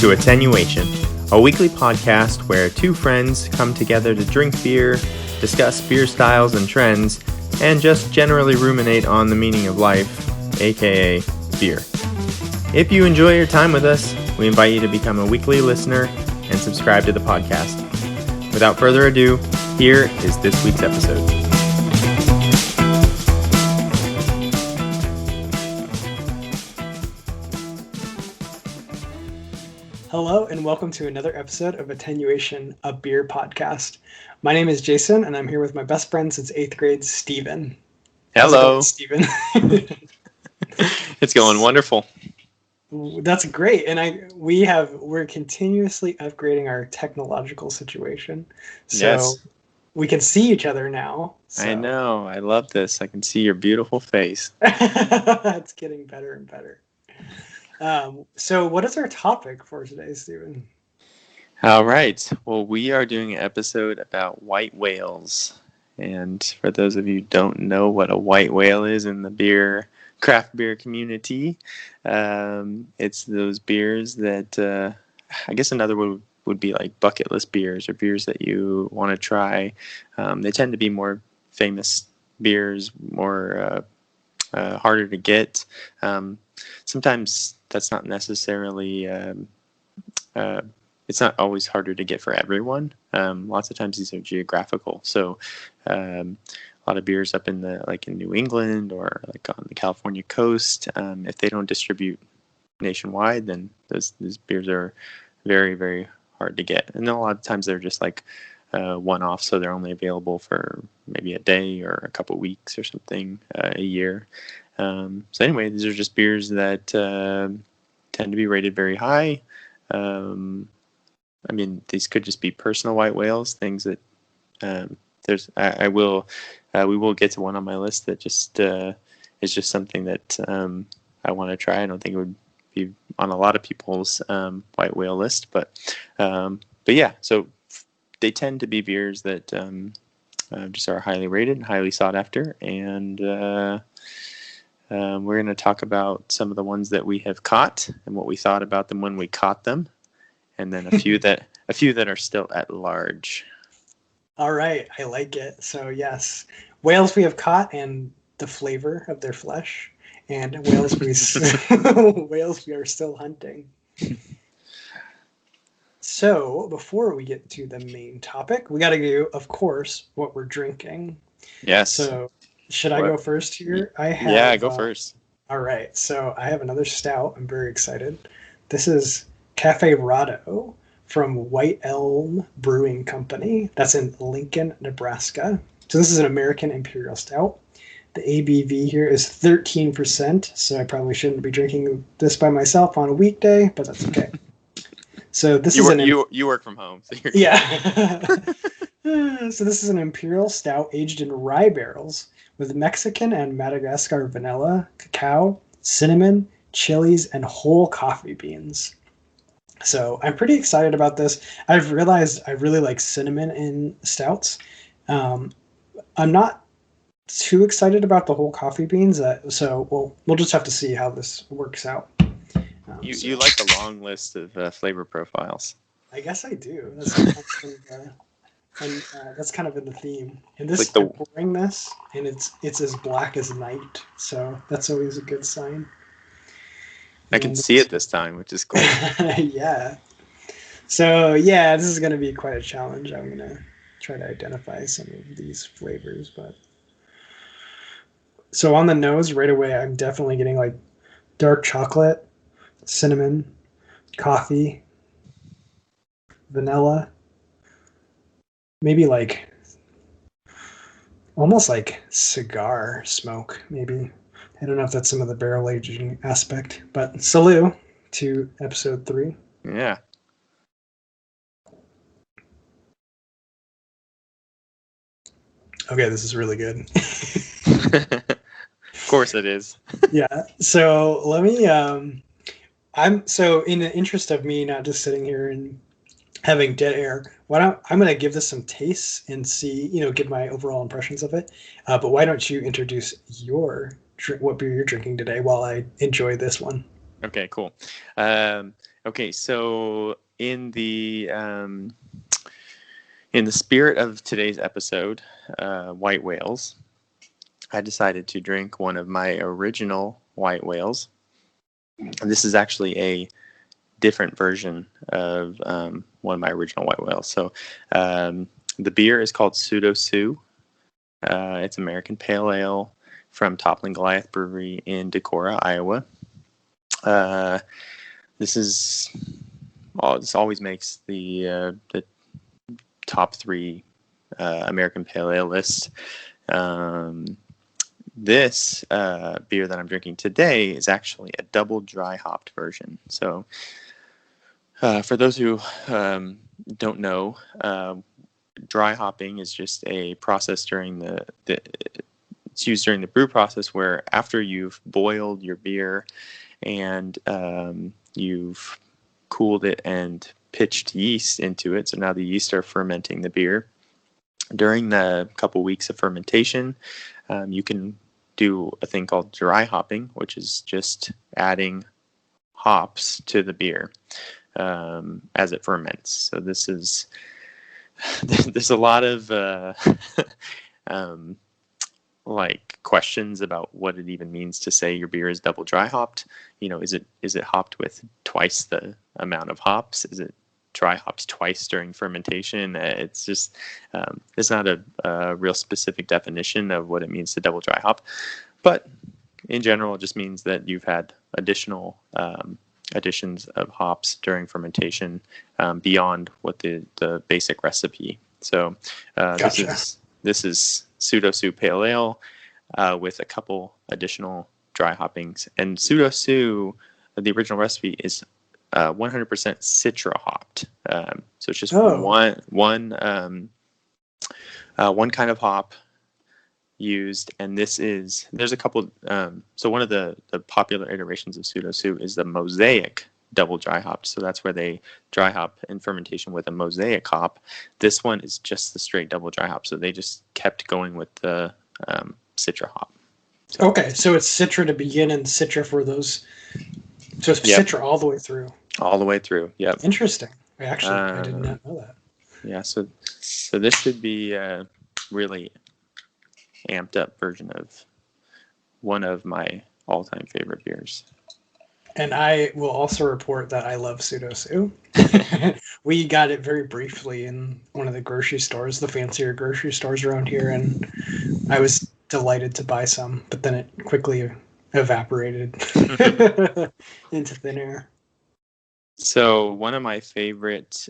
to Attenuation, a weekly podcast where two friends come together to drink beer, discuss beer styles and trends, and just generally ruminate on the meaning of life, aka beer. If you enjoy your time with us, we invite you to become a weekly listener and subscribe to the podcast. Without further ado, here is this week's episode. Hello and welcome to another episode of Attenuation, a beer podcast. My name is Jason and I'm here with my best friend since 8th grade, Steven. Hello. Steven. It's going wonderful. That's great. And we're continuously upgrading our technological situation. So Yes. we can see each other now. So. I know. I love this. I can see your beautiful face. It's getting better and better. So what is our topic for today, Steven? All right. Well, we are doing an episode about white whales. And for those of you who don't know what a white whale is in the craft beer community, it's those beers that I guess another word would be like bucket list beers or beers that you want to try. They tend to be more famous beers, more harder to get. Sometimes that's not necessarily, it's not always harder to get for everyone. Lots of times these are geographical. So a lot of beers up in New England or like on the California coast, if they don't distribute nationwide, then those beers are very, very hard to get. And then a lot of times they're just like one-off, so they're only available for maybe a day or a couple weeks or something a year. So anyway, these are just beers that tend to be rated very high. I mean, these could just be personal white whales, things that we will get to one on my list that just is just something that I want to try. I don't think it would be on a lot of people's white whale list, but yeah. So they tend to be beers that just are highly rated and highly sought after, and we're going to talk about some of the ones that we have caught and what we thought about them when we caught them, and then a few that are still at large. All right, I like it. So yes, whales we have caught and the flavor of their flesh, and whales we are still hunting. So before we get to the main topic, we got to do, of course, what we're drinking. Yes. So should I go first here? Go first. All right, so I have another stout. I'm very excited. This is Caferrado from White Elm Brewing Company. That's in Lincoln, Nebraska. So this is an American Imperial Stout. The ABV here is 13%, so I probably shouldn't be drinking this by myself on a weekday, but that's okay. So this you work from home. So yeah. So this is an Imperial Stout aged in rye barrels with Mexican and Madagascar vanilla, cacao, cinnamon, chilies, and whole coffee beans. So I'm pretty excited about this. I've realized I really like cinnamon in stouts. I'm not too excited about the whole coffee beans. So we'll just have to see how this works out. You like the long list of flavor profiles. I guess I do. That's kind of in the theme. And this, I'm pouring this, and it's as black as night. So that's always a good sign. I can see it this time, which is cool. Yeah. So yeah, this is going to be quite a challenge. I'm going to try to identify some of these flavors, but so on the nose right away, I'm definitely getting like dark chocolate, cinnamon, coffee, vanilla, maybe like almost like cigar smoke, maybe. I don't know if that's some of the barrel aging aspect, but salute to episode 3. Yeah. Okay, this is really good. Of course it is. Yeah. So let me so in the interest of me not just sitting here and having dead air, I'm going to give this some tastes and see, give my overall impressions of it. But why don't you introduce what beer you're drinking today while I enjoy this one? Okay, cool. Okay, so in the spirit of today's episode, white whales, I decided to drink one of my original white whales. And this is actually a different version of one of my original white whales. So the beer is called Pseudo. It's American Pale Ale from Toppling Goliath Brewery in Decorah, Iowa. This always makes the top 3 American Pale Ale list. This beer that I'm drinking today is actually a double dry hopped version. So for those who don't know, dry hopping is just a process during it's used during the brew process where after you've boiled your beer and you've cooled it and pitched yeast into it. So now the yeast are fermenting the beer. During the couple weeks of fermentation, you can do a thing called dry hopping, which is just adding hops to the beer as it ferments. So there's a lot of like questions about what it even means to say your beer is double dry hopped. Is it hopped with twice the amount of hops? Is it dry hopped twice during fermentation? It's just it's not a real specific definition of what it means to double dry hop, but in general, it just means that you've had additional additions of hops during fermentation beyond what the basic recipe. So Gotcha. this is Pseudo Pale Ale with a couple additional dry hoppings. And Pseudo, the original recipe is 100% Citra hopped. So it's just one kind of hop used, and there's a couple. So one of the popular iterations of Pseudo is the Mosaic double dry hopped. So that's where they dry hop in fermentation with a Mosaic hop. This one is just the straight double dry hop. So they just kept going with the Citra hop. So, okay, so it's Citra to begin and Citra for those. So it's Citra all the way through. All the way through. Yep. Interesting. I did not know that. Yeah. So this should be a really amped up version of one of my all-time favorite beers. And I will also report that I love Pseudo. We got it very briefly in one of the grocery stores, the fancier grocery stores around here, and I was delighted to buy some, but then it quickly evaporated into thin air. So one of my favorite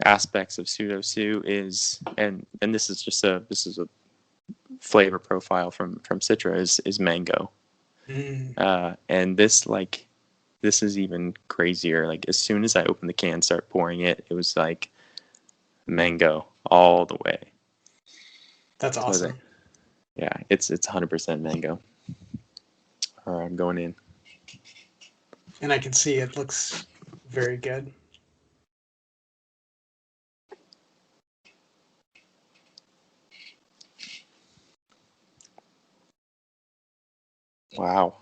aspects of Pseudo is, and this is a flavor profile from Citra is mango. And this is even crazier. Like as soon as I opened the can, start pouring it, it was like mango all the way. That's awesome. Yeah, it's 100% mango. All right, I'm going in. And I can see it looks very good. Wow.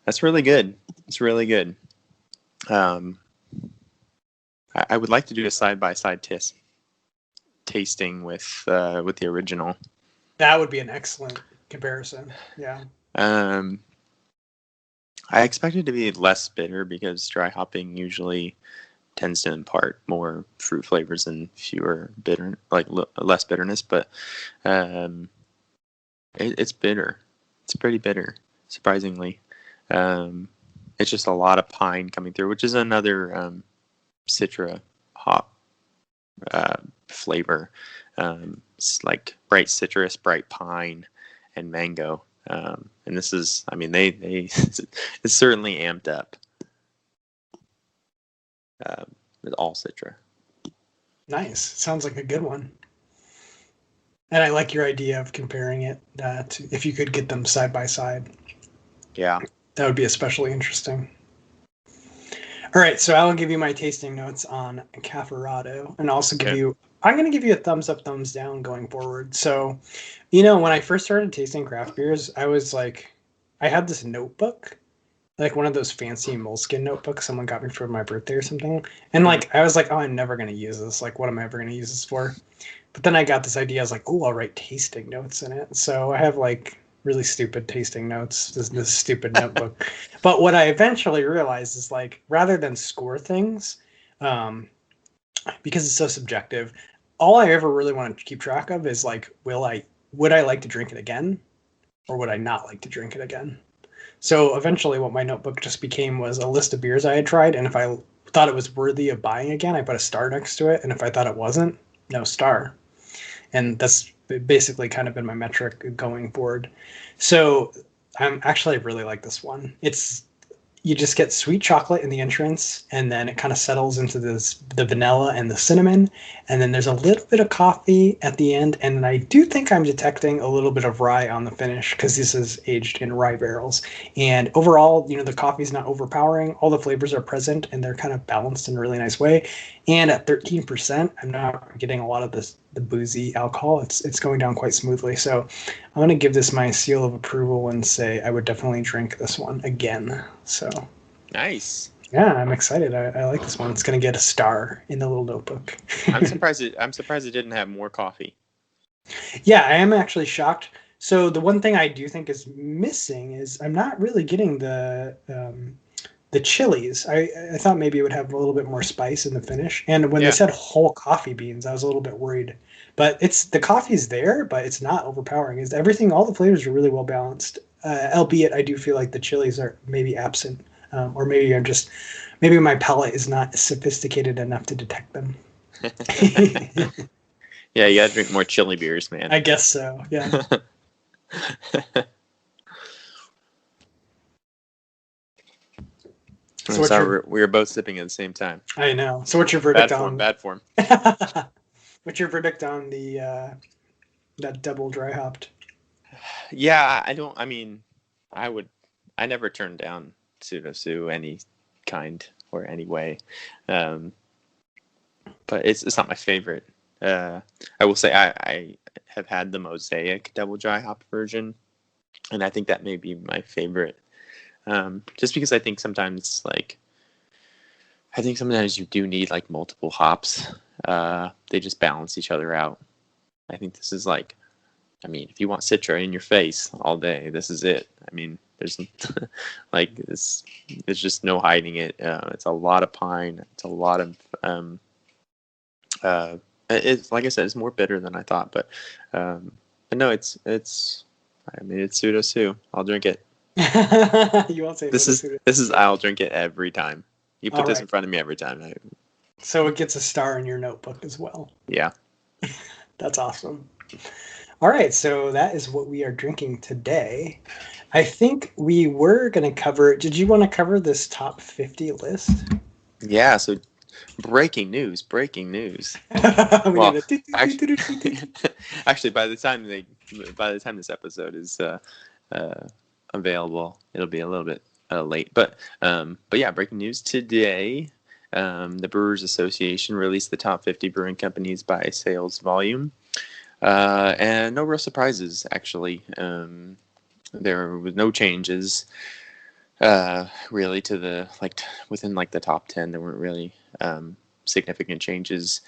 That's really good. It's really good. I would like to do a side-by-side tasting with the original. That would be an excellent comparison. Yeah. I expect it to be less bitter because dry hopping usually tends to impart more fruit flavors and fewer less bitterness. But it's bitter. It's pretty bitter, surprisingly. It's just a lot of pine coming through, which is another Citra hop flavor. It's like bright citrus, bright pine, and mango. And this is, they it's certainly amped up with all Citra. Nice. Sounds like a good one. And I like your idea of comparing it to if you could get them side by side. Yeah. That would be especially interesting. All right, so I'll give you my tasting notes on Caferrado and also I'm going to give you a thumbs up, thumbs down going forward. So, when I first started tasting craft beers, I was like, I had this notebook like one of those fancy moleskin notebooks someone got me for my birthday or something. And Mhm. like I was like, oh, I'm never gonna use this. Like, what am I ever gonna use this for? But then I got this idea. I was like, oh, I'll write tasting notes in it. So I have like really stupid tasting notes. This stupid notebook. But what I eventually realized is like rather than score things, um, because it's so subjective, all I ever really want to keep track of is like, would I like to drink it again, or would I not like to drink it again? So eventually, what my notebook just became was a list of beers I had tried, and if I thought it was worthy of buying again, I put a star next to it, and if I thought it wasn't, no star. And that's basically kind of been my metric going forward. So I'm actually really like this one. It's you just get sweet chocolate in the entrance, and then it kind of settles into the vanilla and the cinnamon, and then there's a little bit of coffee at the end, and I do think I'm detecting a little bit of rye on the finish because this is aged in rye barrels. And overall, the coffee's not overpowering. All the flavors are present, and they're kind of balanced in a really nice way. And at 13%, I'm not getting a lot of the boozy alcohol. It's going down quite smoothly. So I'm going to give this my seal of approval and say I would definitely drink this one again. So, Nice. yeah, I'm excited. I like this one. It's going to get a star in the little notebook. I'm surprised it didn't have more coffee. Yeah, I am actually shocked. So the one thing I do think is missing is I'm not really getting the chilies. I thought maybe it would have a little bit more spice in the finish. And when they Yeah. said whole coffee beans, I was a little bit worried. But it's the coffee's there, but it's not overpowering. Is everything? All the flavors are really well balanced. Albeit, I do feel like the chilies are maybe absent, or maybe my palate is not sophisticated enough to detect them. Yeah, you gotta drink more chili beers, man. I guess so. Yeah. So what's your? We were both sipping at the same time. I know. So what's your verdict Bad form, on? bad form. What's your verdict on the that double dry hopped? Yeah, I mean, I would. I never turn down Pseudo any kind or any way. Um, but it's not my favorite. I will say I have had the Mosaic double dry hop version, and I think that may be my favorite. Just because I think sometimes you do need like multiple hops. They just balance each other out. I think this is like, I mean, if you want Citra in your face all day, this is it. I mean, there's like this. There's just no hiding it. It's a lot of pine. It's a lot of it's like I said, it's more bitter than I thought, but no, it's. I mean, it's Pseudo Sue. I'll drink it. You won't say no to Suda. This is I'll drink it every time. You put All this in right. front of me every time. So it gets a star in your notebook as well. Yeah. That's awesome. All right, so that is what we are drinking today. I think we were going to cover. Did you want to cover this top 50 list? Yeah. So breaking news. Breaking news. We Well, need actually, by the time this episode is available, it'll be a little bit late. But yeah, breaking news today. The Brewers Association released the top 50 brewing companies by sales volume, and no real surprises actually. There was no changes really to the within the top 10. There weren't really significant changes.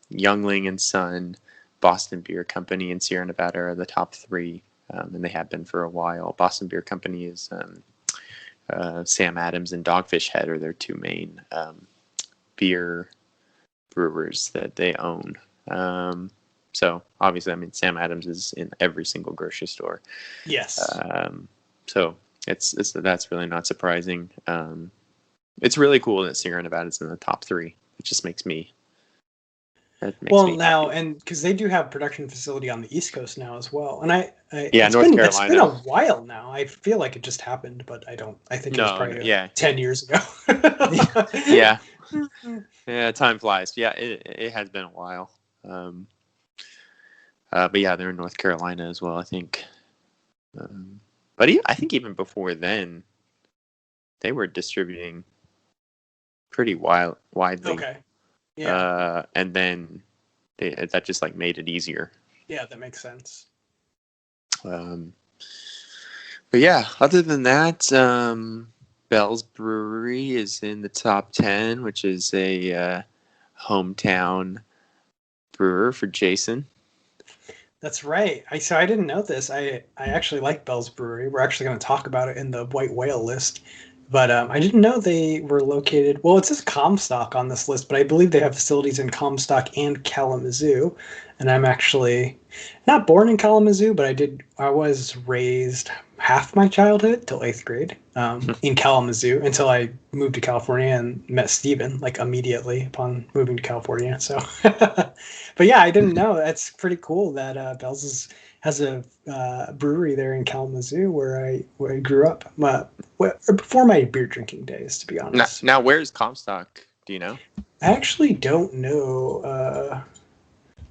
Youngling and Son, Boston Beer Company, and Sierra Nevada are the top three, and they have been for a while. Boston Beer Company is Sam Adams and Dogfish Head are their two main beer brewers that they own. So obviously, I mean, Sam Adams is in every single grocery store. Yes. So that's really not surprising. It's really cool that Sierra Nevada is in the top three. It just makes me. Well, Me now, happy. and because they do have production facility on the East Coast now as well, and Yeah, it's North it's been Carolina. a while now. I feel like it just happened, but I don't. I think it was probably yeah. 10 years ago. Yeah. Yeah, time flies. Yeah, it has been a while. But yeah, they're in North Carolina as well, I think. But I think even before then, they were distributing pretty widely. Okay. Yeah. And then that just made it easier. Yeah, that makes sense. But yeah, other than that, Bell's Brewery is in the top 10, which is a hometown brewer for Jason. That's right. So I didn't know this. I actually like Bell's Brewery. We're actually going to talk about it in the White Whale list. But I didn't know they were located. Well, it says Comstock on this list, but I believe they have facilities in Comstock and Kalamazoo. And I'm actually not born in Kalamazoo, but I was raised half my childhood till eighth grade in Kalamazoo until I moved to California and met Steven like immediately upon moving to California. So, but yeah, I didn't know. That's pretty cool that has a brewery there in Kalamazoo where I grew up. Before my beer drinking days, to be honest. Now, where's Comstock? Do you know? I actually don't know.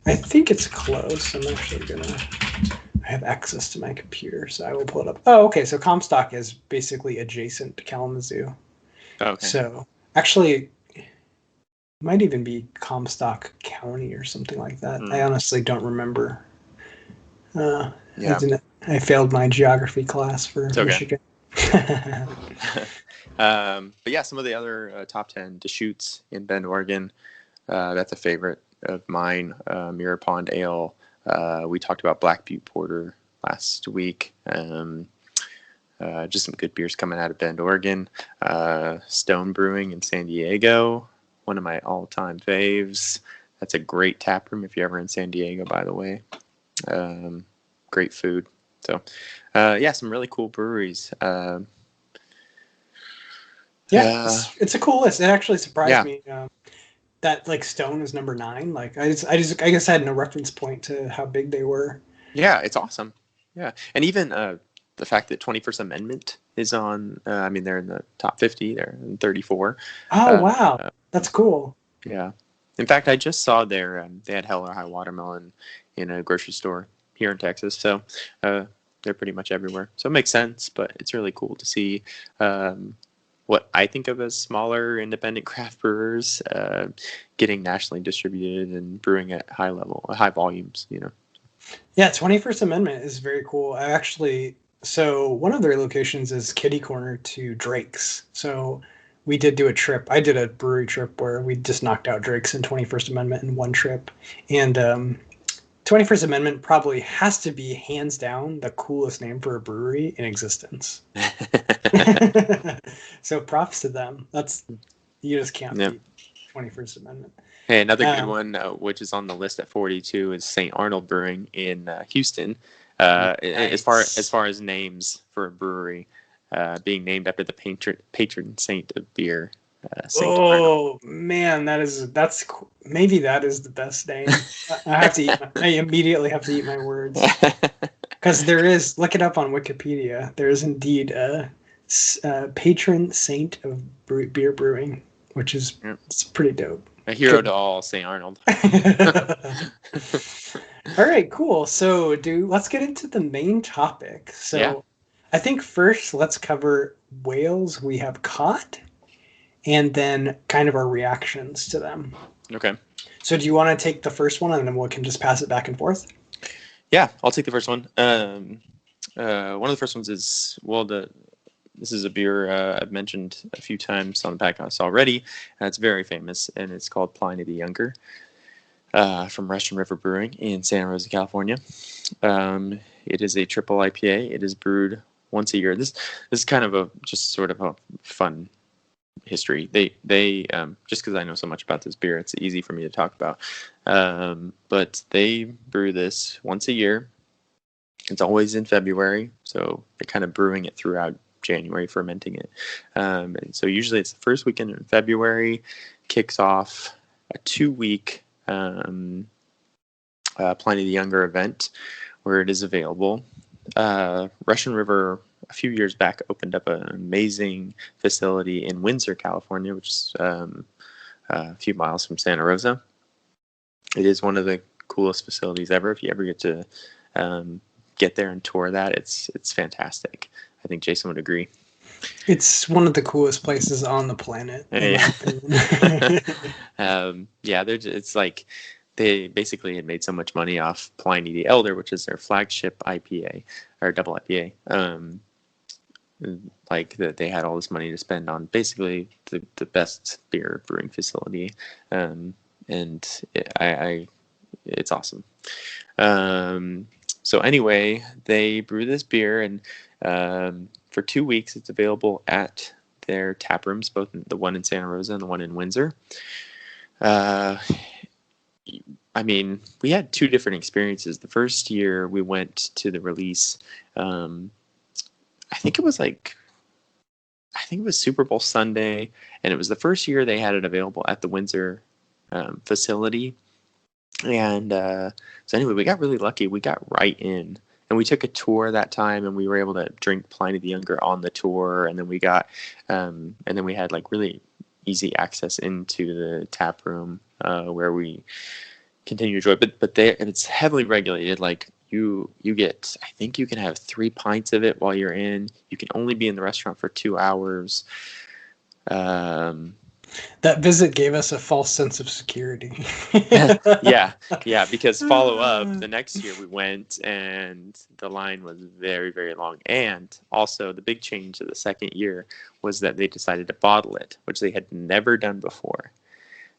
I think it's close. I'm actually gonna. I have access to my computer, so I will pull it up. Oh, okay. So Comstock is basically adjacent to Kalamazoo. Okay. So actually, it might even be Comstock County or something like that. I honestly don't remember. Yeah. I failed my geography class for Michigan. But yeah, some of the other top 10 Deschutes in Bend, Oregon. That's a favorite of mine. Mirror Pond Ale. We talked about Black Butte Porter last week. Just some good beers coming out of Bend, Oregon. Stone Brewing in San Diego, one of my all-time faves. That's a great tap room if you're ever in San Diego, by the way. Great food. So, yeah, some really cool breweries. It's a cool list. It actually surprised me that like Stone is number 9. Like I guess I had no reference point to how big they were. Yeah, it's awesome. Yeah, and even the fact that 21st Amendment is on. I mean, they're in the top 50. They're in 34. Oh wow, that's cool. Yeah. In fact, I just saw they had Hell or High Watermelon in a grocery store here in Texas. So they're pretty much everywhere. So it makes sense, but it's really cool to see what I think of as smaller independent craft brewers getting nationally distributed and brewing at high volumes, you know. Yeah, 21st Amendment is very cool. So one of their locations is kitty corner to Drake's. So we did do a trip. I did a brewery trip where we just knocked out Drake's and 21st Amendment in one trip. And 21st Amendment probably has to be hands down the coolest name for a brewery in existence. So props to them. You just can't beat 21st Amendment. Hey, another good one, which is on the list at 42, is St. Arnold Brewing in Houston. Nice. As far as names for a brewery, being named after the patron saint of beer. Arnold. Man, that's maybe that is the best name. I immediately have to eat my words because there is. Look it up on Wikipedia. There is indeed a patron saint of beer brewing, which is it's pretty dope. A hero to all, St. Arnold. All right, cool. So, let's get into the main topic. So, I think first let's cover whales we have caught, and then kind of our reactions to them. Okay. So, do you want to take the first one, and then we can just pass it back and forth? Yeah, I'll take the first one. One of the first ones is this is a beer I've mentioned a few times on the podcast already. It's very famous, and it's called Pliny the Younger from Russian River Brewing in Santa Rosa, California. It is a triple IPA. It is brewed once a year. This is kind of just sort of a fun history. They just because I know so much about this beer, it's easy for me to talk about. But they brew this once a year. It's always in February, so they're kind of brewing it throughout January, fermenting it. So usually it's the first weekend in February, kicks off a 2-week Pliny the Younger event where it is available. Russian River, a few years back, opened up an amazing facility in Windsor, California, which is a few miles from Santa Rosa. It is one of the coolest facilities ever. If you ever get to get there and tour that, it's fantastic. I think Jason would agree. It's one of the coolest places on the planet. It's like they basically had made so much money off Pliny the Elder, which is their flagship IPA or double IPA. like that they had all this money to spend on basically the best beer brewing facility, and it's awesome. So anyway, they brew this beer, and for 2 weeks it's available at their tap rooms, both the one in Santa Rosa and the one in Windsor. I mean, we had two different experiences. The first year we went to the release, I think it was Super Bowl Sunday, and it was the first year they had it available at the Windsor facility. And so anyway, we got really lucky. We got right in, and we took a tour that time, and we were able to drink Pliny the Younger on the tour. And then we had like really easy access into the tap room where we continue to enjoy. But it's heavily regulated. Like you get, I think you can have 3 pints of it while you're in. You can only be in the restaurant for 2 hours. That visit gave us a false sense of security. yeah, because follow up, the next year we went and the line was very, very long. And also the big change of the second year was that they decided to bottle it, which they had never done before.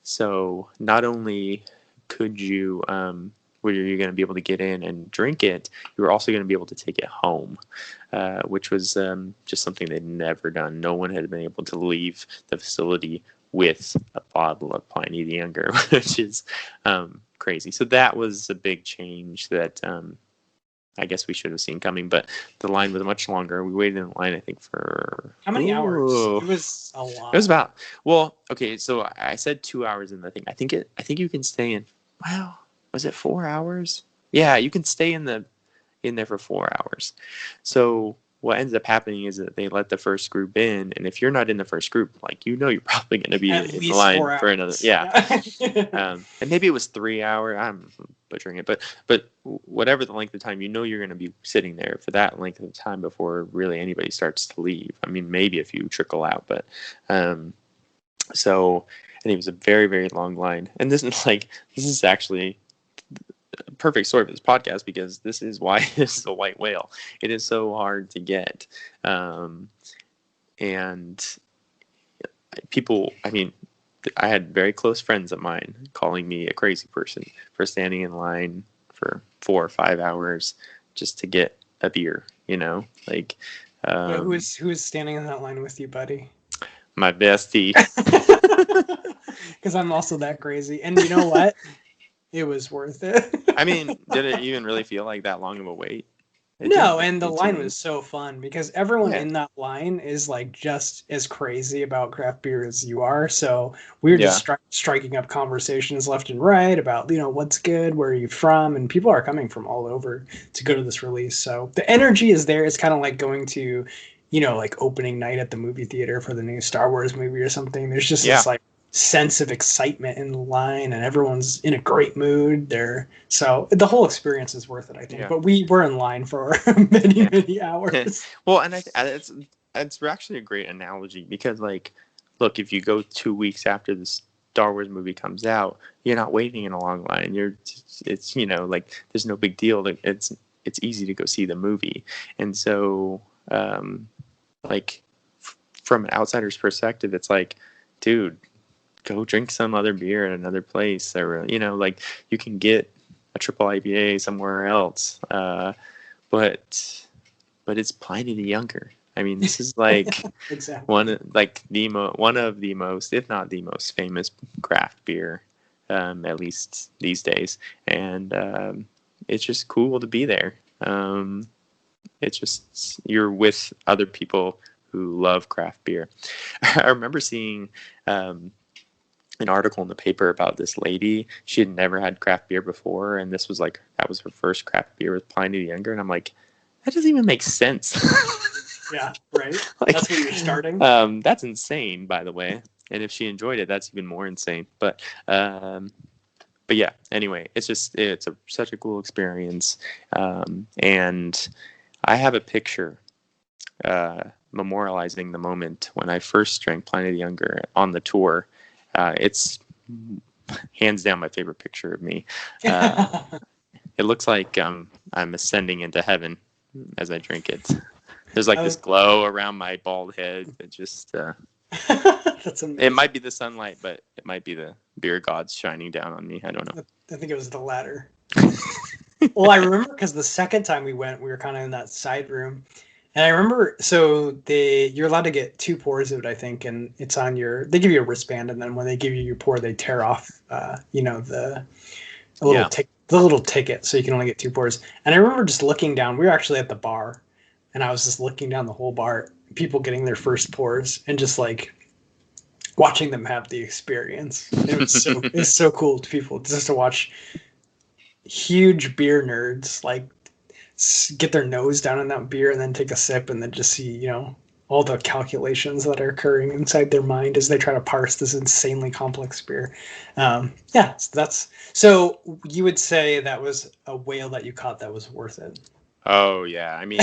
So not only could you, were you going to be able to get in and drink it, you were also going to be able to take it home, which was just something they'd never done. No one had been able to leave the facility with a bottle of Pliny the Younger, which is crazy. So that was a big change that I guess we should have seen coming, but the line was much longer. We waited in line, I think, for... How many hours? It was a lot. It was about... Well, okay, so I said 2 hours in the thing. I think you can stay in... Wow, was it 4 hours? Yeah, you can stay in there for 4 hours. So what ends up happening is that they let the first group in, and if you're not in the first group, like, you're probably going to be in the line for another... Yeah. And maybe it was 3 hours. I'm butchering it, but whatever the length of time, you're going to be sitting there for that length of time before really anybody starts to leave. I mean, maybe a few trickle out, but so, and it was a very, very long line. And this is actually a perfect story for this podcast, because this is why this is a white whale. It is so hard to get. And people, I mean, I had very close friends of mine calling me a crazy person for standing in line for 4 or 5 hours just to get a beer, like. Who is standing in that line with you, buddy? My bestie. Because I'm also that crazy. And you know what? It was worth it. I mean, did it even really feel like that long of a wait? No, and the line was so fun because everyone in that line is like just as crazy about craft beer as you are. So we were just striking up conversations left and right about, what's good, where are you from? And people are coming from all over to go to this release. So the energy is there. It's kind of like going to, like opening night at the movie theater for the new Star Wars movie or something. There's just this like sense of excitement in the line, and everyone's in a great mood there. So the whole experience is worth it, I think. But we were in line for many hours. Well, and it's actually a great analogy because, like, look, if you go 2 weeks after the Star Wars movie comes out, you're not waiting in a long line. It's like, there's no big deal. It's easy to go see the movie. And so like, from an outsider's perspective, it's like, dude, go drink some other beer at another place, or like, you can get a triple IPA somewhere else, but it's Pliny the Younger. I mean, this is like exactly. one of the most, if not the most famous craft beer, at least these days, and it's just cool to be there. It's just, you're with other people who love craft beer. I remember seeing an article in the paper about this lady. She had never had craft beer before, and that was her first craft beer with Pliny the Younger. And I'm like, that doesn't even make sense. Yeah, right. Like, that's where you're starting. That's insane, by the way. And if she enjoyed it, that's even more insane. But yeah. Anyway, it's such a cool experience. And I have a picture memorializing the moment when I first drank Pliny the Younger on the tour. It's hands down my favorite picture of me. It looks like I'm ascending into heaven as I drink it. There's like this glow around my bald head that just That's amazing. it might be the sunlight, but it might be the beer gods shining down on me. I don't know. I think it was the latter. Well, I remember because the second time we went, we were kind of in that side room. And I remember, so you're allowed to get 2 pours of it, I think, and it's on they give you a wristband, and then when they give you your pour, they tear off, the little ticket, so you can only get 2 pours. And I remember just looking down. We were actually at the bar, and I was just looking down the whole bar, people getting their first pours, and just like watching them have the experience. It's so cool to people just to watch huge beer nerds like get their nose down in that beer and then take a sip and then just see, all the calculations that are occurring inside their mind as they try to parse this insanely complex beer. So you would say that was a whale that you caught that was worth it. Oh yeah. I mean,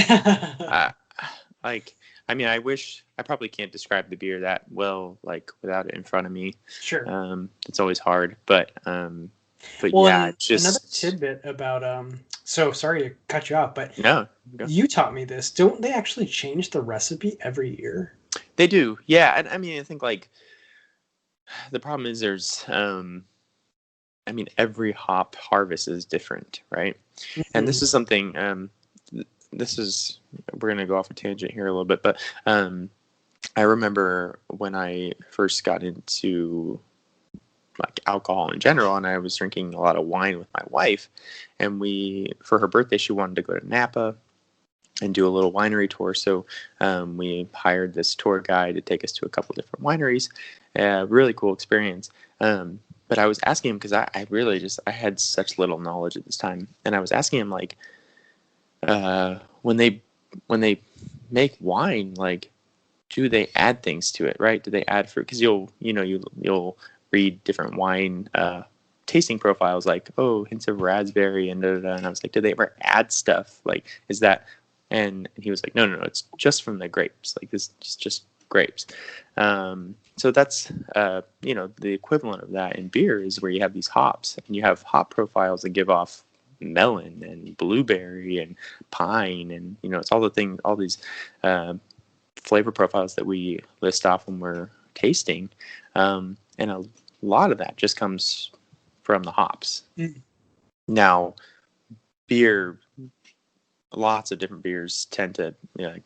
I wish I probably can't describe the beer that well, like without it in front of me. Sure. It's always hard, but well, yeah, just another tidbit about so sorry to cut you off, but no, you taught me this. Don't they actually change the recipe every year? They do, yeah. And I mean, I think like the problem is there's every hop harvest is different, right? Mm-hmm. And this is something we're gonna go off a tangent here a little bit, but I remember when I first got into like alcohol in general, and I was drinking a lot of wine with my wife, and for her birthday she wanted to go to Napa and do a little winery tour, so we hired this tour guide to take us to a couple different wineries. Really cool experience. But I was asking him because I really I had such little knowledge at this time, and I was asking him like when they make wine, like do they add things to it, right? Do they add fruit? Because you'll read different wine tasting profiles like, oh, hints of raspberry and da, da, da. And I was like, did they ever add stuff? Like, is that? And he was like, no, it's just from the grapes. Like this is just grapes. So that's the equivalent of that in beer is where you have these hops and you have hop profiles that give off melon and blueberry and pine, and it's all these flavor profiles that we list off when we're tasting. And a lot of that just comes from the hops. Mm. Now, beer, lots of different beers tend to,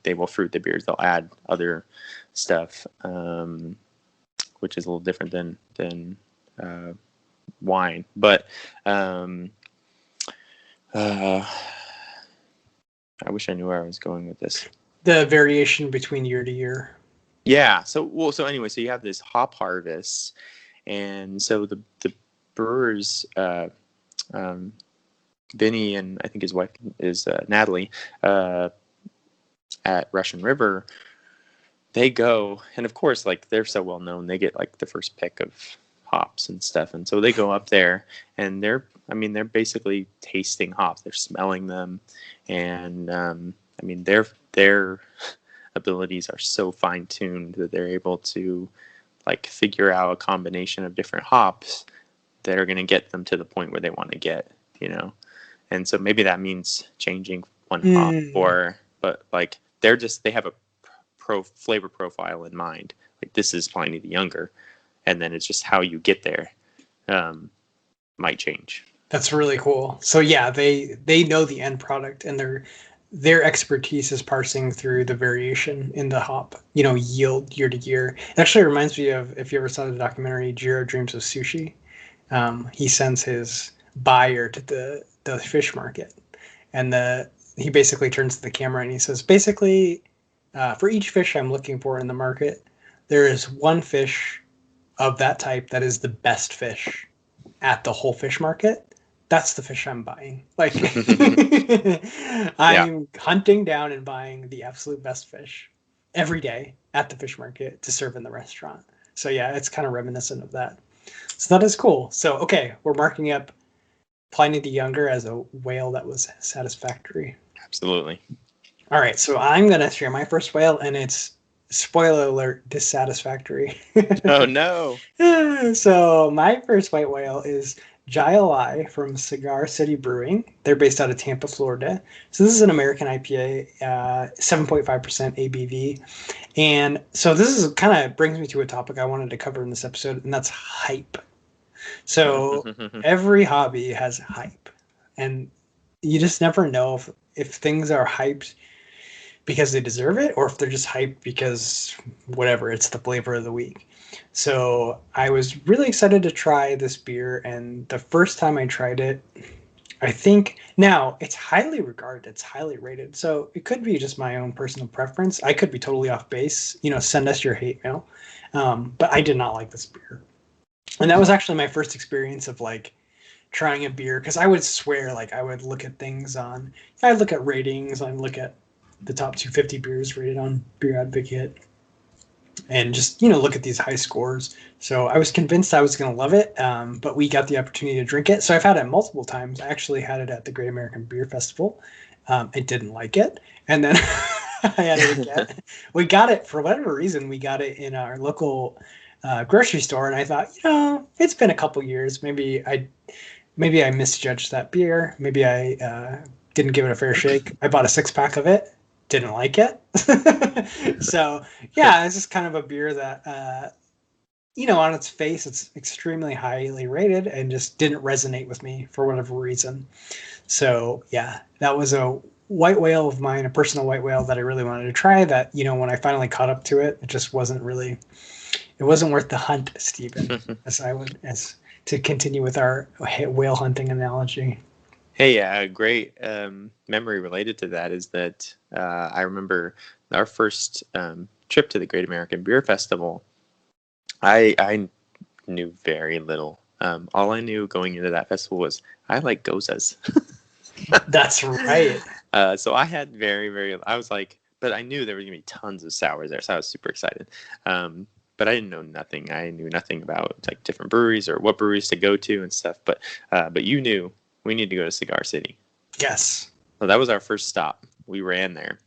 they will fruit the beers. They'll add other stuff, which is a little different than wine. But I wish I knew where I was going with this. The variation between year to year. Yeah. So anyway, so you have this hop harvest, and so the brewers, Vinny and I think his wife is Natalie, at Russian River, they go, and of course, like they're so well known, they get like the first pick of hops and stuff, and so they go up there, and they're basically tasting hops, they're smelling them, and their abilities are so fine-tuned that they're able to like figure out a combination of different hops that are going to get them to the point where they want to get, and so maybe that means changing one hop, but like they have a flavor profile in mind, like this is Pliny the Younger, and then it's just how you get there might change. That's really cool. So yeah, they know the end product, and their expertise is parsing through the variation in the hop, yield year to year. It actually reminds me of, if you ever saw the documentary Jiro Dreams of Sushi. He sends his buyer to the fish market, and he basically turns to the camera and he says, basically, for each fish I'm looking for in the market, there is one fish of that type that is the best fish at the whole fish market. That's the fish I'm buying. Like, I'm hunting down and buying the absolute best fish every day at the fish market to serve in the restaurant. So yeah, it's kind of reminiscent of that. So that is cool. So, okay, we're marking up Pliny the Younger as a whale that was satisfactory. Absolutely. All right, so I'm going to share my first whale, and it's, spoiler alert, dissatisfactory. Oh, no. So my first white whale is Jai from Cigar City Brewing. They're based out of Tampa, Florida. So this is an American IPA, 7.5% ABV. And so this is kind of brings me to a topic I wanted to cover in this episode, and that's hype. So every hobby has hype, and you just never know if things are hyped because they deserve it or if they're just hyped because whatever, it's the flavor of the week. So I was really excited to try this beer, and the first time I tried it, I think now it's highly regarded, it's highly rated. So it could be just my own personal preference. I could be totally off base. Send us your hate mail. But I did not like this beer, and that was actually my first experience of like trying a beer, because I would swear like I would look at things on, I'd look at ratings, I'd look at the top 250 beers rated on Beer Advocate, and just look at these high scores. So I was convinced I was going to love it, but we got the opportunity to drink it. So I've had it multiple times. I actually had it at the Great American Beer Festival. I didn't like it, and then I had it again. We got it for whatever reason. We got it in our local grocery store, and I thought, it's been a couple years. Maybe I misjudged that beer. Maybe I didn't give it a fair shake. I bought a 6-pack of it. Didn't like it. So yeah, it's just kind of a beer that on its face it's extremely highly rated and just didn't resonate with me for whatever reason. So yeah, that was a white whale of mine, a personal white whale that I really wanted to try, that when I finally caught up to it, it just wasn't worth the hunt, Stephen. as to continue with our whale hunting analogy. Hey, a great memory related to that is that I remember our first trip to the Great American Beer Festival. I knew very little. All I knew going into that festival was I like gozas. That's right. So I had I was like, but I knew there were going to be tons of sours there, so I was super excited. But I didn't know nothing. I knew nothing about like different breweries or what breweries to go to and stuff. But you knew. We need to go to Cigar City. Yes. So that was our first stop. We ran there,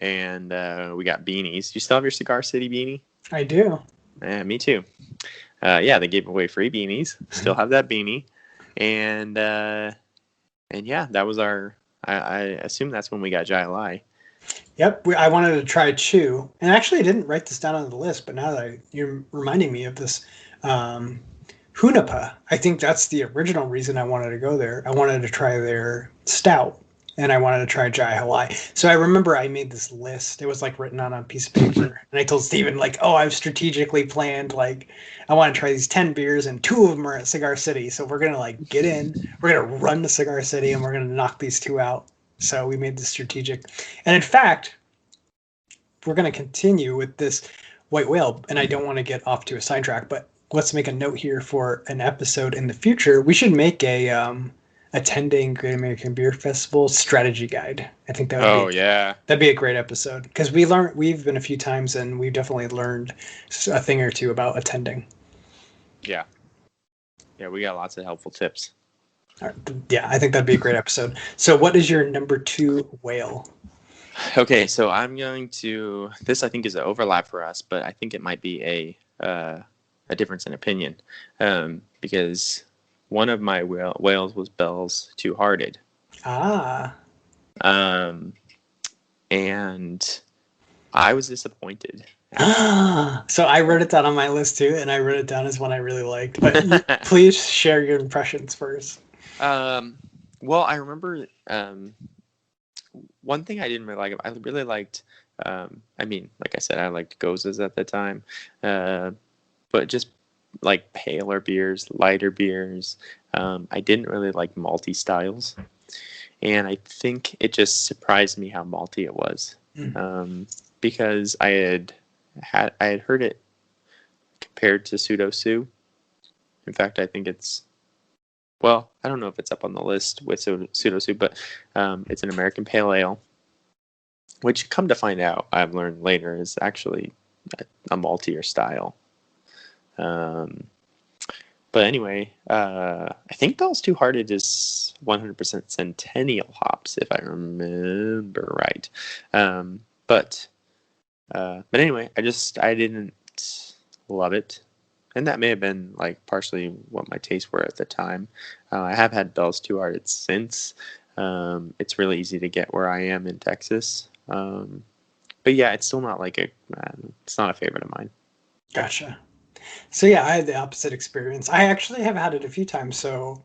and we got beanies. You still have your Cigar City beanie? I do. Yeah, me too. Yeah, they gave away free beanies. Still have that beanie, and yeah, that was our. I assume that's when we got Jai. Yep, I wanted to try Chew, and actually I didn't write this down on the list, but now that you're reminding me of this. Hunapa. I think that's the original reason I wanted to go there. I wanted to try their stout, and I wanted to try Jai. So I remember I made this list. It was like written on a piece of paper, and I told Steven like, "Oh, I've strategically planned like I want to try these 10 beers, and 2 of them are at Cigar City. So we're gonna like get in, we're gonna run to Cigar City, and we're gonna knock these 2 out." So we made this strategic, and in fact, we're gonna continue with this white whale, and I don't want to get off to a sidetrack, but let's make a note here for an episode in the future. We should make a attending Great American Beer Festival strategy guide. I think that would that'd be a great episode, because we've been a few times and we've definitely learned a thing or two about attending. Yeah, we got lots of helpful tips. Yeah, I think that'd be a great episode. So what is your number 2 whale? Okay, so I'm going to. This I think is an overlap for us, but I think it might be a difference in opinion, because one of my whales was Bell's Two Hearted. And I was disappointed. So I wrote it down on my list too, and I wrote it down as one I really liked. But please share your impressions first. Well, I remember one thing I didn't really like. I really liked. I mean, like I said, I liked gozas at the time. But just like paler beers, lighter beers. I didn't really like malty styles. And I think it just surprised me how malty it was. Because I had heard it compared to Pseudo. In fact, I think it's, well, I don't know if it's up on the list with Pseudo, but it's an American Pale Ale, which, come to find out, I've learned later, is actually a maltier style. But anyway, I think Bell's Two Hearted is 100% Centennial hops, if I remember right. But anyway, I didn't love it. And that may have been like partially what my tastes were at the time. I have had Bell's Two Hearted since. It's really easy to get where I am in Texas. But yeah, it's still not like it's not a favorite of mine. Gotcha. So yeah, I had the opposite experience. I actually have had it a few times. So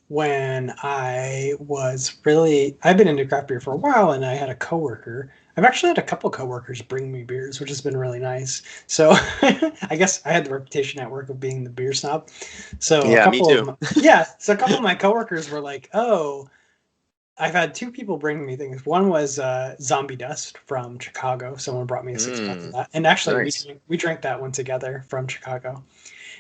when I've been into craft beer for a while, and I had a coworker. I've actually had a couple coworkers bring me beers, which has been really nice. So I guess I had the reputation at work of being the beer snob. So Yeah, me too. a couple of my coworkers were like, "Oh, I've had two people bring me things. One was Zombie Dust from Chicago. Someone brought me a 6 pack of that, and actually Nice. we drank that one together from Chicago.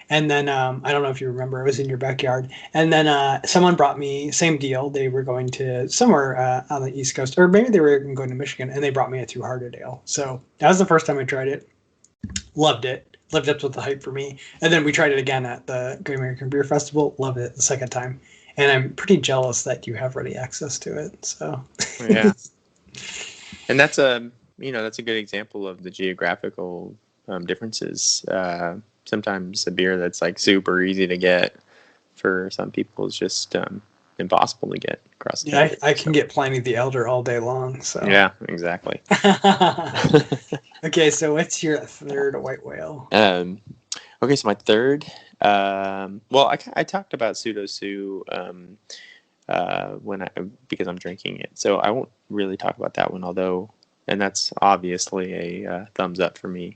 And then I don't know if you remember, it was in your backyard. And then someone brought me same deal. They were going to somewhere on the East Coast, or maybe they were even going to Michigan, and they brought me a Two Hearted Ale. So that was the first time I tried it. Loved it. Lived up to the hype for me. And then we tried it again at the Great American Beer Festival. Loved it the second time. And I'm pretty jealous that you have ready access to it. So Yeah, and that's a good example of the geographical differences. Sometimes a beer that's like super easy to get for some people is just impossible to get across the country. I can get Pliny the Elder all day long. So Yeah, exactly. Okay, so what's your third white whale? Okay, so my third. Well, I talked about Pseudo because I'm drinking it, so I won't really talk about that one. Although, and that's obviously a thumbs up for me.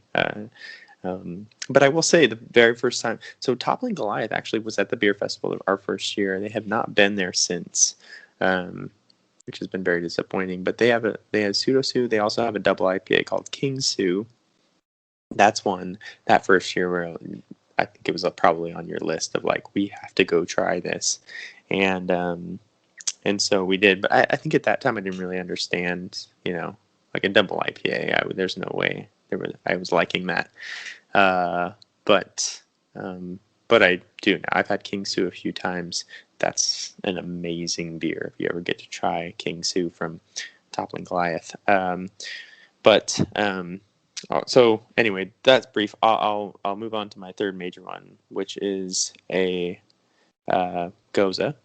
But I will say the very first time, so Toppling Goliath actually was at the beer festival our first year. They have not been there since, which has been very disappointing. But they have Pseudo Sue. They also have a double IPA called King Sue. That's one that first year where I think it was probably on your list of like we have to go try this, and so we did. But I think at that time I didn't really understand, like a double IPA. There's no way I was liking that. But I do now. I've had King Sue a few times. That's an amazing beer if you ever get to try King Sue from Toppling Goliath. So anyway, that's brief. I'll move on to my third major one, which is a Goza.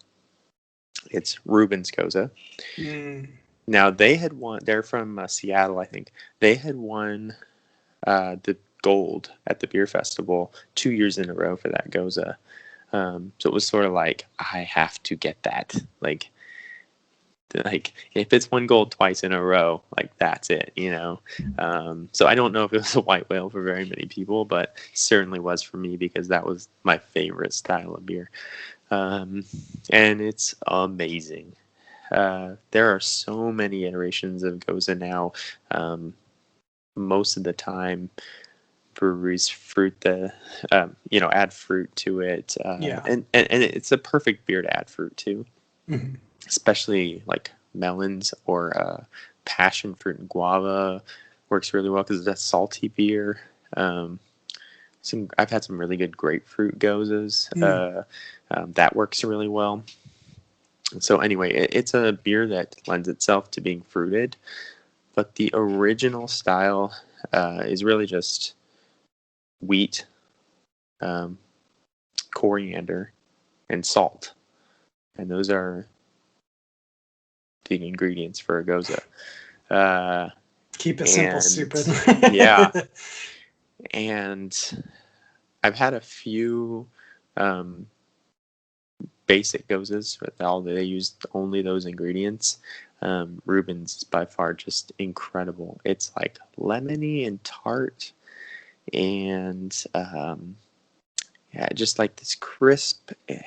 It's Reuben's Goza. Now they had won. They're from Seattle, I think. They had won the gold at the beer festival 2 years in a row for that Goza. So it was sort of like I have to get that. Like if it's won gold twice in a row, like that's it, So I don't know if it was a white whale for very many people, but certainly was for me because that was my favorite style of beer. And it's amazing. There are so many iterations of Goza now. Most of the time, breweries add fruit to it. And it's a perfect beer to add fruit to. Mm-hmm. Especially like melons or passion fruit and guava works really well because it's a salty beer. I've had some really good grapefruit gozas. That works really well. So anyway, it's a beer that lends itself to being fruited, but the original style is really just wheat, coriander, and salt, and those are the ingredients for a Goza. Keep it simple, stupid. Yeah. And I've had a few basic Gozas, but they used only those ingredients. Reuben's is by far just incredible. It's like lemony and tart, and just like this crisp, they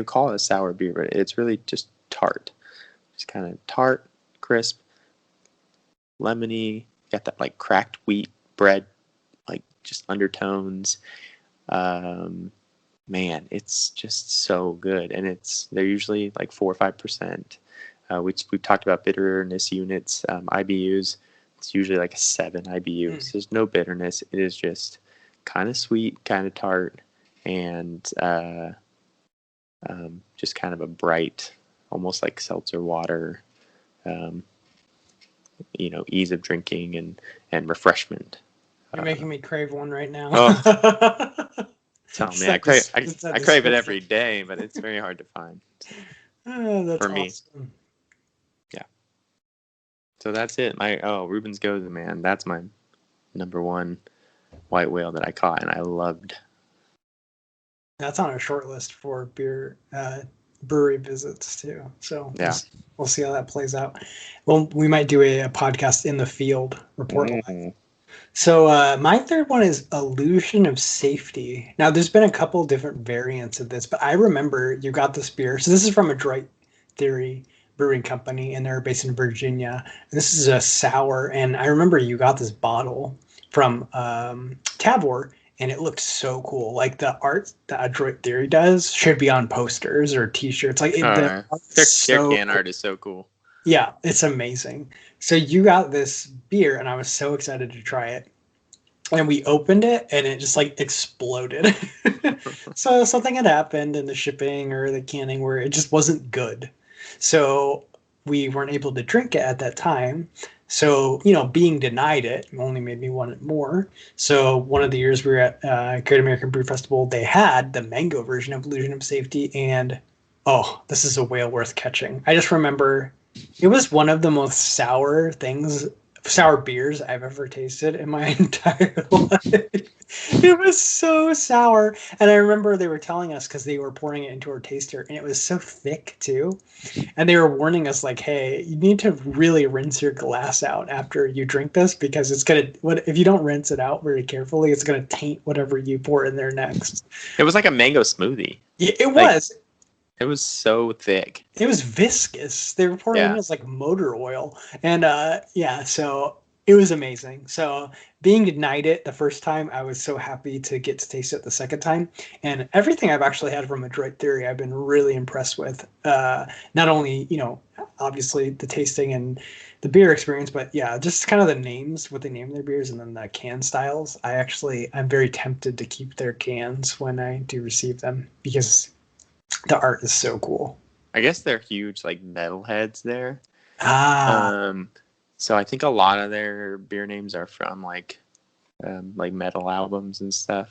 call it a sour beer, but it's really just tart. Just kind of tart, crisp, lemony. Got that like cracked wheat bread, like just undertones. Man, it's just so good, and they're usually like 4 or 5%. We've talked about bitterness units, IBUs. It's usually like a 7 IBU. So there's no bitterness. It is just kind of sweet, kind of tart, and just kind of a bright, almost like seltzer water, ease of drinking and refreshment. You're making me crave one right now. Oh, tell me, I crave It's that I crave it description. every day, but it's very hard to find Oh, that's for me. awesome. Yeah. So that's it. Reuben's Goza, man. That's my number one white whale that I caught and I loved. That's on a short list for brewery visits too. So Yeah. we'll see how that plays out. Well, we might do a podcast in the field report live. Mm. So my third one is Illusion of Safety. Now, there's been a couple different variants of this, but I remember you got this beer. So this is from Adroit Theory Brewing Company, and they're based in Virginia. And this is a sour, and I remember you got this bottle from Tavor, and it looked so cool. Like the art that Adroit Theory does should be on posters or T-shirts. Like the Their can art is so cool. Yeah, it's amazing. So you got this beer, and I was so excited to try it. And we opened it, and it just like exploded. So something had happened in the shipping or the canning where it just wasn't good. So we weren't able to drink it at that time. So, being denied it only made me want it more. So one of the years we were at Great American Brew Festival, they had the mango version of Illusion of Safety, and oh, this is a whale worth catching. I just remember it was one of the most sour beers I've ever tasted in my entire life. It was so sour. And I remember they were telling us because they were pouring it into our taster, and it was so thick too. And they were warning us like, hey, you need to really rinse your glass out after you drink this because if you don't rinse it out very carefully, it's gonna taint whatever you pour in there next. It was like a mango smoothie. Yeah, it was. It was so thick. It was viscous. They were pouring it as like motor oil. And so it was amazing. So being denied it the first time, I was so happy to get to taste it the second time. And everything I've actually had from Adroit Theory, I've been really impressed with. Not only, obviously the tasting and the beer experience, but yeah, just kind of the names, what they name their beers, and then the can styles. I'm very tempted to keep their cans when I do receive them because the art is so cool. I guess they're huge, like metalheads there. Ah. So I think a lot of their beer names are from like metal albums and stuff,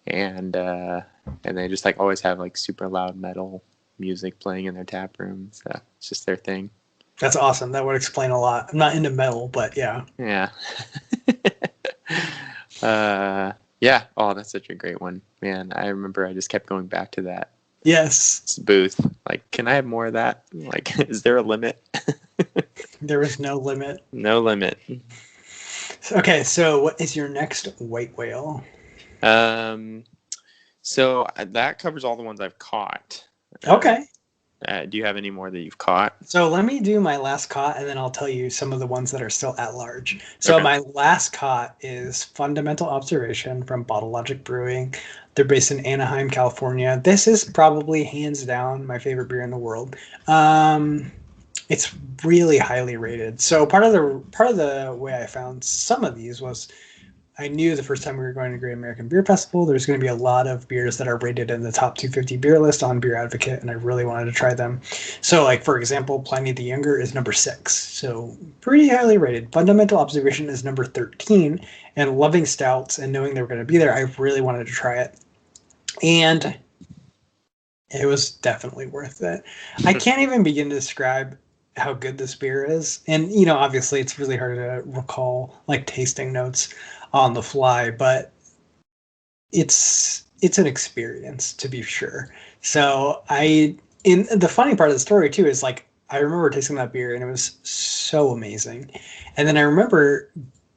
and they just like always have like super loud metal music playing in their tap room. So it's just their thing. That's awesome. That would explain a lot. I'm not into metal, but yeah. Yeah. Yeah. Oh, that's such a great one, man. I remember I just kept going back to that. Yes. Booth. Like, can I have more of that? Like, is there a limit? There is no limit. No limit. Okay, so what is your next white whale? So that covers all the ones I've caught. Okay. Do you have any more that you've caught? So let me do my last caught, and then I'll tell you some of the ones that are still at large. So my last caught is Fundamental Observation from Bottle Logic Brewing. They're based in Anaheim, California. This is probably hands down my favorite beer in the world. It's really highly rated. So part of the way I found some of these was I knew the first time we were going to Great American Beer Festival, there's going to be a lot of beers that are rated in the top 250 beer list on Beer Advocate, and I really wanted to try them. So, like, for example, Pliny the Younger is number 6, so pretty highly rated. Fundamental Observation is number 13, and loving stouts and knowing they were going to be there, I really wanted to try it. And it was definitely worth it. I can't even begin to describe how good this beer is. And, obviously it's really hard to recall, like, tasting notes on the fly, but it's an experience, to be sure. So the funny part of the story too is like I remember tasting that beer and it was so amazing. And then I remember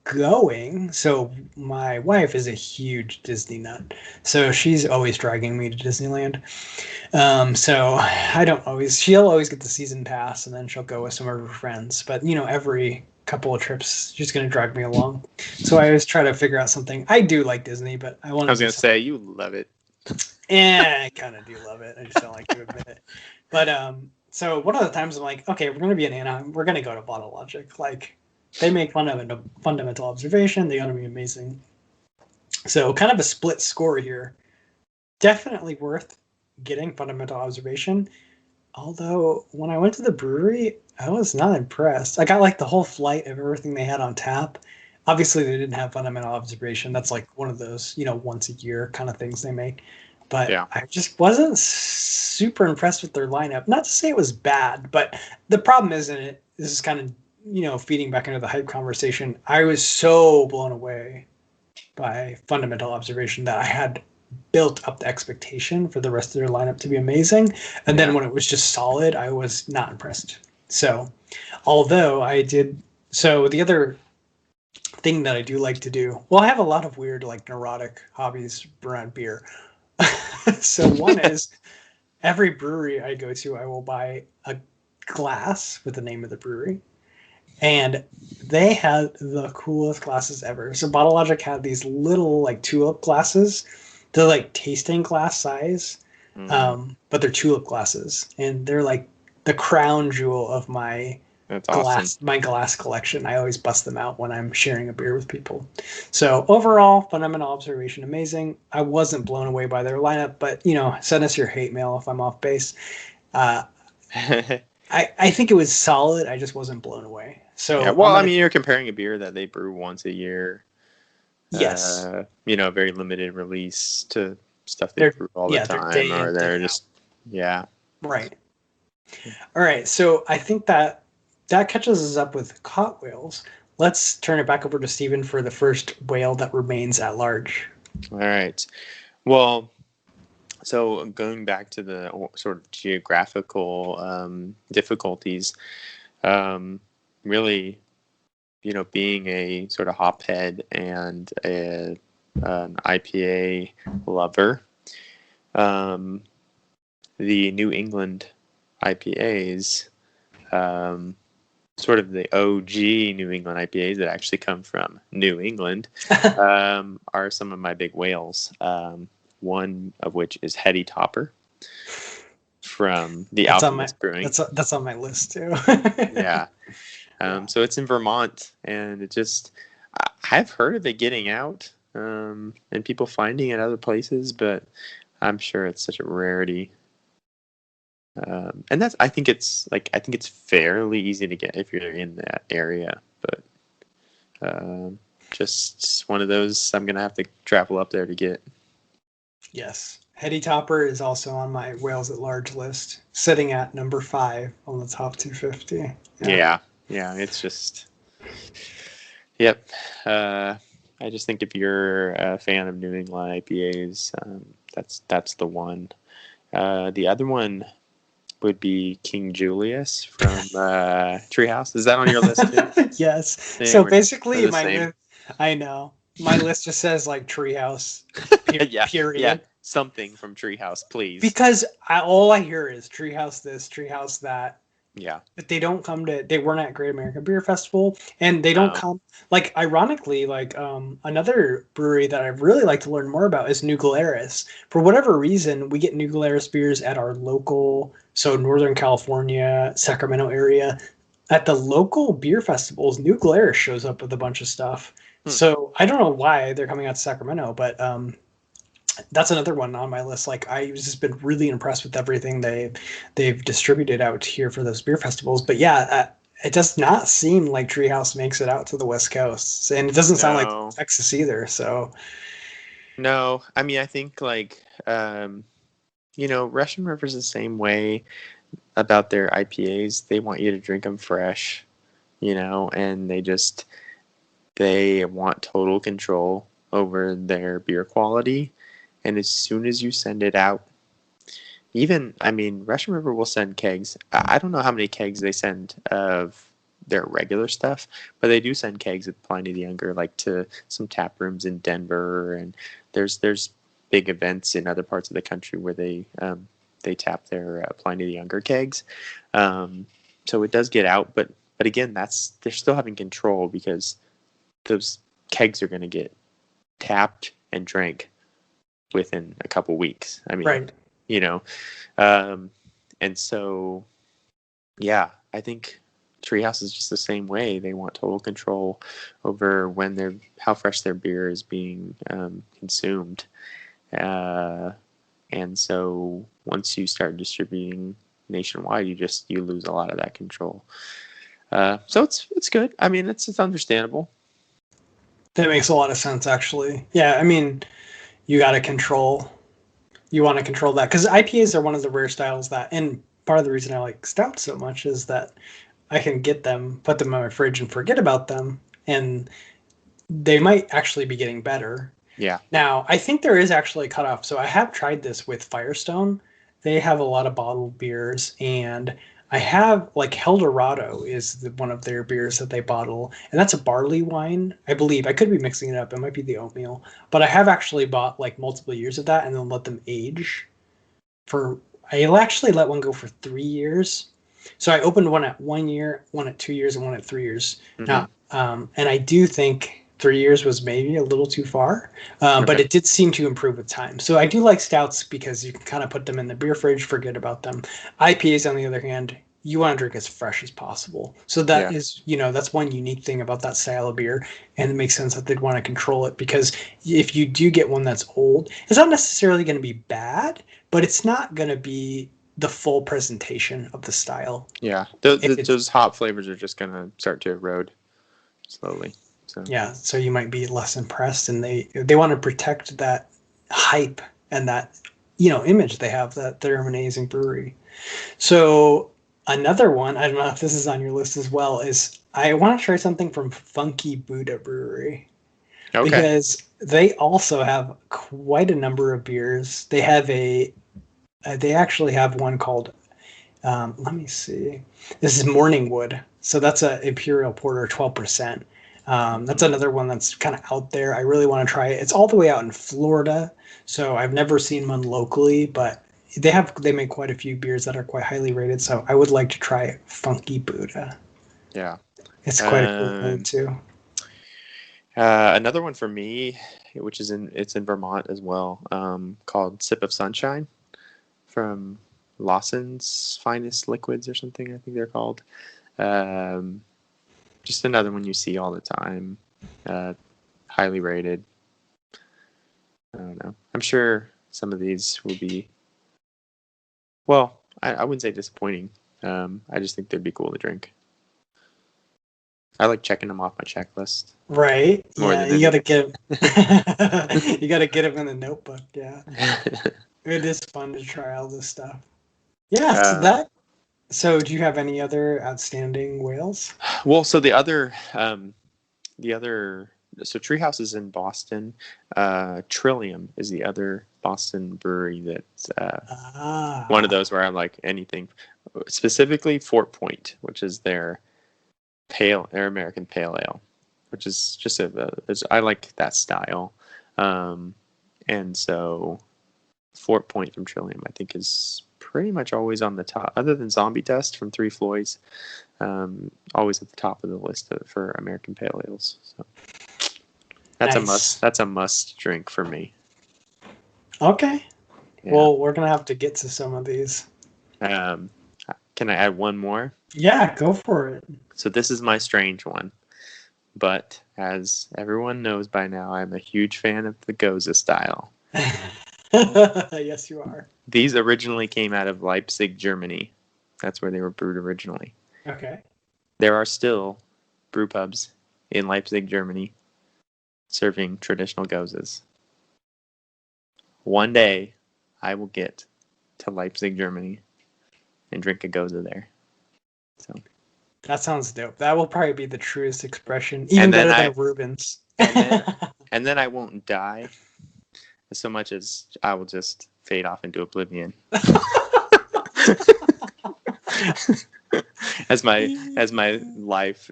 going, so my wife is a huge Disney nut, so she's always dragging me to Disneyland. So she'll always get the season pass and then she'll go with some of her friends, but every couple of trips she's going to drag me along. So I always try to figure out something. I do like Disney, but I was going to say you love it. Yeah, I kind of do love it. I just don't like to admit it. But so one of the times I'm like, okay, we're going to be in Anaheim, we're going to go to Bottle Logic. Like, they make fun of a Fundamental Observation. They ought to be amazing. So kind of a split score here. Definitely worth getting Fundamental Observation. Although when I went to the brewery, I was not impressed. I got like the whole flight of everything they had on tap. Obviously, they didn't have fundamental observation. That's like one of those, once a year kind of things they make. But Yeah. I just wasn't super impressed with their lineup. Not to say it was bad, but the problem is in it. This is kind of, feeding back into the hype conversation. I was so blown away by fundamental observation that I had built up the expectation for the rest of their lineup to be amazing. And then Yeah. when it was just solid, I was not impressed. So, although I did, so the other thing that I do like to do, well, I have a lot of weird, like neurotic hobbies around beer. So, one is every brewery I go to, I will buy a glass with the name of the brewery. And they had the coolest glasses ever. So Bottle Logic had these little like tulip glasses. They're like tasting glass size, Mm, but they're tulip glasses, and they're like the crown jewel of that's awesome. my glass collection. I always bust them out when I'm sharing a beer with people. So overall, fundamental observation, amazing. I wasn't blown away by their lineup, but send us your hate mail if I'm off base. Uh, I think it was solid. I just wasn't blown away. Yeah. So Well, I'm I gonna mean, you're comparing a beer that they brew once a year, yes, very limited release to stuff they they're brew all the yeah they're time, day in or day they're out. just, yeah. Right. All right. So I think that catches us up with caught whales. Let's turn it back over to Stephen for the first whale that remains at large. All right. Well, so going back to the sort of geographical difficulties, really, being a sort of hophead and an IPA lover, um, the New England IPAs, sort of the OG New England IPAs that actually come from New England, are some of my big whales. One of which is Heady Topper from the That's on my Alchemist Brewing. that's on my list too. Yeah. Yeah. So it's in Vermont, and I've heard of it getting out, and people finding it other places, but I'm sure it's such a rarity. And I think it's fairly easy to get if you're in that area, but just one of those I'm gonna have to travel up there to get. Yes. Heady Topper is also on my whales at large list, sitting at number 5 on the top 250. Yeah. Yeah, yeah, it's just, yep. Uh, I just think if you're a fan of New England IPAs, that's the one. The other one would be King Julius from Treehouse. Is that on your list too? Yes. See, So we're basically, the same. I know my list just says like Treehouse, Yeah, yeah. period. Something from Treehouse, please. Because all I hear is Treehouse this, Treehouse that. Yeah. But they weren't at Great American Beer Festival, and they don't No. come, like, ironically, like, another brewery that I'd really like to learn more about is New Glarus. For whatever reason, we get New Glarus beers at our local, so Northern California, Sacramento area. At the local beer festivals, New Glarus shows up with a bunch of stuff. Hmm. So I don't know why they're coming out to Sacramento, but that's another one on my list. Like, I've just been really impressed with everything they've distributed out here for those beer festivals. But yeah, it does not seem like Treehouse makes it out to the West Coast, and it doesn't sound like No. Texas either. So No. I mean, I think Russian River's the same way about their IPAs. They want you to drink them fresh, and they want total control over their beer quality. And as soon as you send it out, Russian River will send kegs. I don't know how many kegs they send of their regular stuff, but they do send kegs of Pliny the Younger, like to some tap rooms in Denver, and there's big events in other parts of the country where they tap their Pliny the Younger kegs. So it does get out, but again, they're still having control because those kegs are going to get tapped and drank within a couple weeks. right, And so, yeah, I think Treehouse is just the same way. They want total control over how fresh their beer is being consumed. And so once you start distributing nationwide, you lose a lot of that control. So it's good. It's understandable. That makes a lot of sense, actually. Yeah, I mean, you got to control. You want to control that because IPAs are one of the rare styles that, and part of the reason I like stout so much is that I can get them, put them in my fridge, and forget about them, and they might actually be getting better. Yeah. Now, I think there is actually a cutoff. So I have tried this with Firestone. They have a lot of bottled beers, and I have like Eldorado is one of their beers that they bottle, and that's a barley wine, I believe. I could be mixing it up. It might be the oatmeal, but I have actually bought like multiple years of that and then let them age for. I'll actually let one go for 3 years. So I opened one at 1 year, one at 2 years, and one at 3 years. Now, and I do think 3 years was maybe a little too far, but it did seem to improve with time. So I do like stouts because you can kind of put them in the beer fridge, forget about them. IPAs, on the other hand, you want to drink as fresh as possible. So that is, that's one unique thing about that style of beer, and it makes sense that they'd want to control it because if you do get one that's old, it's not necessarily going to be bad, but it's not going to be the full presentation of the style. Yeah, those hop flavors are just going to start to erode slowly. So. Yeah, so you might be less impressed, and they want to protect that hype and that image they have that they're an amazing brewery. So another one, I don't know if this is on your list as well, is I want to try something from Funky Buddha Brewery. Okay. Because they also have quite a number of beers. They have they actually have one called, let me see. This is Morningwood. So that's a Imperial Porter, 12%. That's another one that's kind of out there. I really want to try it. It's all the way out in Florida, so I've never seen one locally, but they make quite a few beers that are quite highly rated. So I would like to try Funky Buddha. Yeah, it's quite a cool thing too. Another one for me, which is it's in Vermont as well, called Sip of Sunshine from Lawson's Finest Liquids or something. I think they're called. Just another one you see all the time. Highly rated. I don't know. I'm sure some of these will be, well, I wouldn't say disappointing. I just think they'd be cool to drink. I like checking them off my checklist. Right. Yeah, you gotta get you gotta get them in a notebook. Yeah. It is fun to try all this stuff. Yeah. So do you have any other outstanding whales? Well, so the other, so Treehouse is in Boston. Trillium is the other Boston brewery that's one of those where I like anything. Specifically Fort Point, which is their American Pale Ale, which is just I like that style. And so Fort Point from Trillium, I think, is pretty much always on the top, other than Zombie Dust from Three Floyds, always at the top of the list for American Pale Ales. So that's nice. A must. That's a must drink for me. Okay. Yeah. Well, we're gonna have to get to some of these. Can I add one more? Yeah, go for it. So this is my strange one, but as everyone knows by now, I'm a huge fan of the Goza style. Yes, you are. These originally came out of Leipzig, Germany. That's where they were brewed originally. Okay. There are still brew pubs in Leipzig, Germany, serving traditional Gozas. One day, I will get to Leipzig, Germany, and drink a Goza there. So that sounds dope. That will probably be the truest expression, even better than Rubens. And then I won't die so much as I will just fade off into oblivion. as my life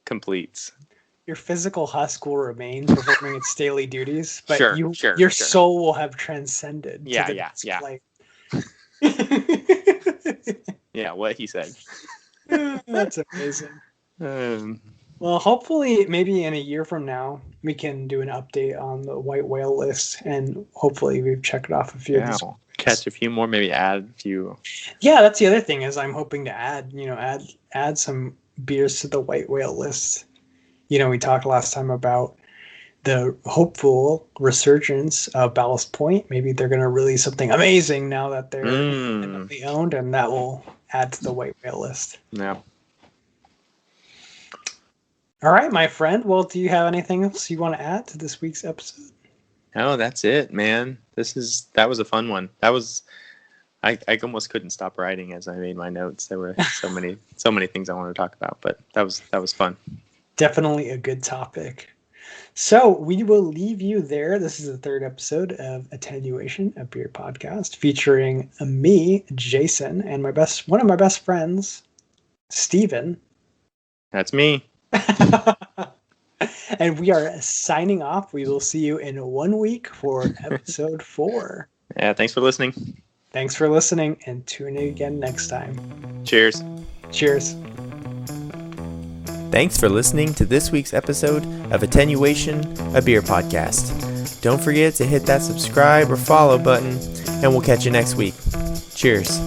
completes. Your physical husk will remain performing its daily duties, but your soul will have transcended. Yeah. Yeah, what he said. That's amazing. Well, hopefully, maybe in a year from now, we can do an update on the white whale list, and hopefully, we've checked off a few of these. Catch a few more, maybe add a few. Yeah, that's the other thing is I'm hoping to add some beers to the white whale list. We talked last time about the hopeful resurgence of Ballast Point. Maybe they're going to release something amazing now that they're independently owned, and that will add to the white whale list. Yeah. All right, my friend. Well, do you have anything else you want to add to this week's episode? No, that's it, man. That was a fun one. I almost couldn't stop writing as I made my notes. There were so many things I wanted to talk about, but that was fun. Definitely a good topic. So we will leave you there. This is the third episode of Attenuation, a beer podcast featuring me, Jason, and one of my best friends, Steven. That's me. And we are signing off. We will see you in 1 week for episode 4. Yeah, thanks for listening. Thanks for listening, and tune in again next time. Cheers. Cheers. Thanks for listening to this week's episode of Attenuation, a beer podcast. Don't forget to hit that subscribe or follow button, and we'll catch you next week. Cheers.